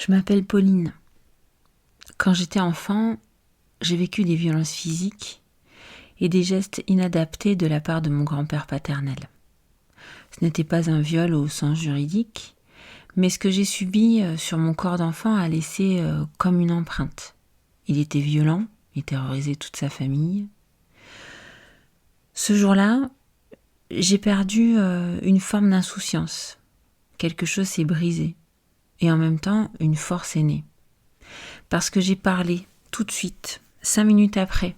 Je m'appelle Pauline. Quand j'étais enfant, j'ai vécu des violences physiques et des gestes inadaptés de la part de mon grand-père paternel. Ce n'était pas un viol au sens juridique, mais ce que j'ai subi sur mon corps d'enfant a laissé comme une empreinte. Il était violent, il terrorisait toute sa famille. Ce jour-là, j'ai perdu une forme d'insouciance. Quelque chose s'est brisé. Et en même temps, une force est née. Parce que j'ai parlé tout de suite, 5 minutes après.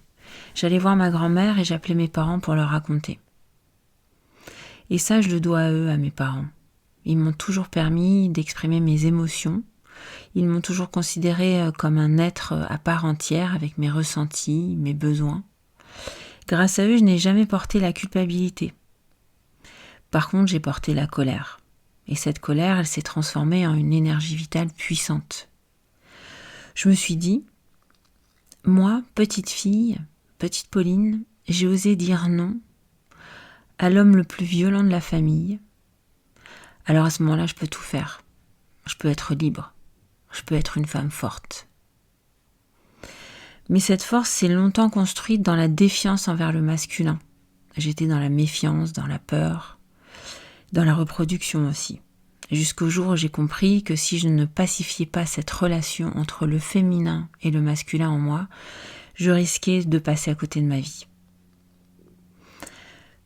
J'allais voir ma grand-mère et j'appelais mes parents pour leur raconter. Et ça, je le dois à eux, à mes parents. Ils m'ont toujours permis d'exprimer mes émotions. Ils m'ont toujours considéré comme un être à part entière avec mes ressentis, mes besoins. Grâce à eux, je n'ai jamais porté la culpabilité. Par contre, j'ai porté la colère. Et cette colère, elle s'est transformée en une énergie vitale puissante. Je me suis dit, moi, petite fille, petite Pauline, j'ai osé dire non à l'homme le plus violent de la famille. Alors à ce moment-là, je peux tout faire. Je peux être libre. Je peux être une femme forte. Mais cette force s'est longtemps construite dans la défiance envers le masculin. J'étais dans la méfiance, dans la peur, dans la reproduction aussi. Jusqu'au jour où j'ai compris que si je ne pacifiais pas cette relation entre le féminin et le masculin en moi, je risquais de passer à côté de ma vie.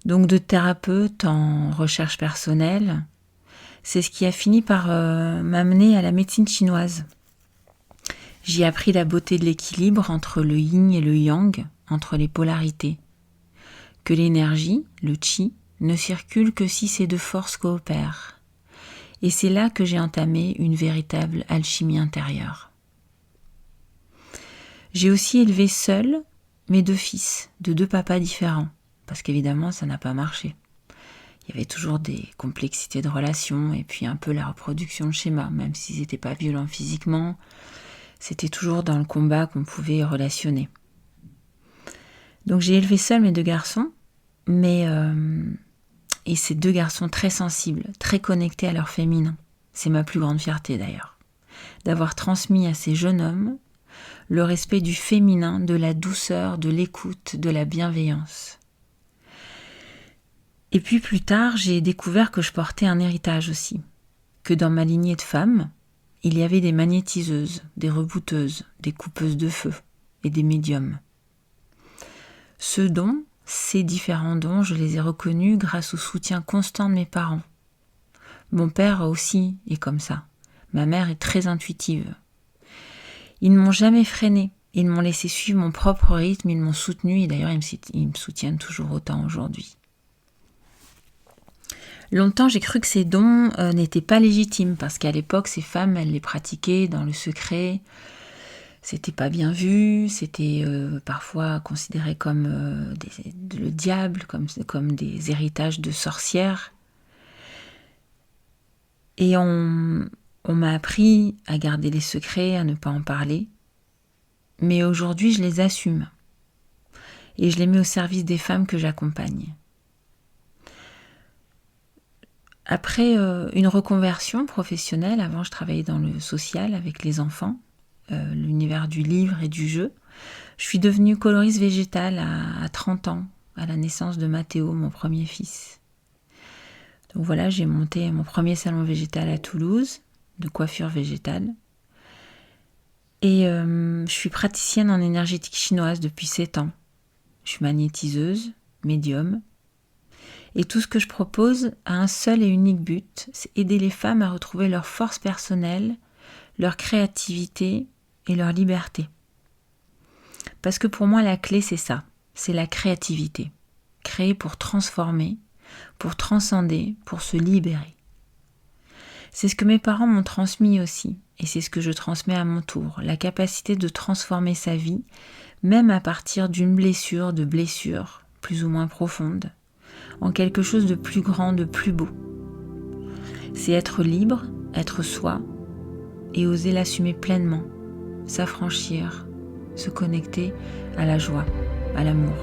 Donc de thérapeute en recherche personnelle, c'est ce qui a fini par m'amener à la médecine chinoise. J'y ai appris la beauté de l'équilibre entre le yin et le yang, entre les polarités. Que l'énergie, le qi, ne circule que si ces deux forces coopèrent. Et c'est là que j'ai entamé une véritable alchimie intérieure. J'ai aussi élevé seule mes 2 fils, de 2 papas différents, parce qu'évidemment ça n'a pas marché. Il y avait toujours des complexités de relations et puis un peu la reproduction de schéma, même s'ils n'étaient pas violents physiquement, c'était toujours dans le combat qu'on pouvait relationner. Donc j'ai élevé seule mes 2 garçons, et ces 2 garçons très sensibles, très connectés à leur féminin. C'est ma plus grande fierté d'ailleurs, d'avoir transmis à ces jeunes hommes le respect du féminin, de la douceur, de l'écoute, de la bienveillance. Et puis plus tard, j'ai découvert que je portais un héritage aussi, que dans ma lignée de femmes, il y avait des magnétiseuses, des rebouteuses, des coupeuses de feu et des médiums. Ces différents dons, je les ai reconnus grâce au soutien constant de mes parents. Mon père aussi est comme ça. Ma mère est très intuitive. Ils ne m'ont jamais freinée. Ils m'ont laissé suivre mon propre rythme, ils m'ont soutenue et d'ailleurs ils me soutiennent toujours autant aujourd'hui. Longtemps, j'ai cru que ces dons n'étaient pas légitimes parce qu'à l'époque, ces femmes, elles les pratiquaient dans le secret. C'était pas bien vu, c'était parfois considéré comme le diable, comme des héritages de sorcières. Et on m'a appris à garder les secrets, à ne pas en parler. Mais aujourd'hui, je les assume. Et je les mets au service des femmes que j'accompagne. Après une reconversion professionnelle, avant je travaillais dans le social avec les enfants, l'univers du livre et du jeu. Je suis devenue coloriste végétale à 30 ans, à la naissance de Mathéo, mon premier fils. Donc voilà, j'ai monté mon premier salon végétal à Toulouse, de coiffure végétale. Et je suis praticienne en énergétique chinoise depuis 7 ans. Je suis magnétiseuse, médium. Et tout ce que je propose a un seul et unique but, c'est aider les femmes à retrouver leur force personnelle, leur créativité et leur liberté. Parce que pour moi, la clé, c'est ça, c'est la créativité. Créer pour transformer, pour transcender, pour se libérer. C'est ce que mes parents m'ont transmis aussi, et c'est ce que je transmets à mon tour, la capacité de transformer sa vie, même à partir d'une blessure, de blessures plus ou moins profondes, en quelque chose de plus grand, de plus beau. C'est être libre, être soi, et oser l'assumer pleinement, s'affranchir, se connecter à la joie, à l'amour.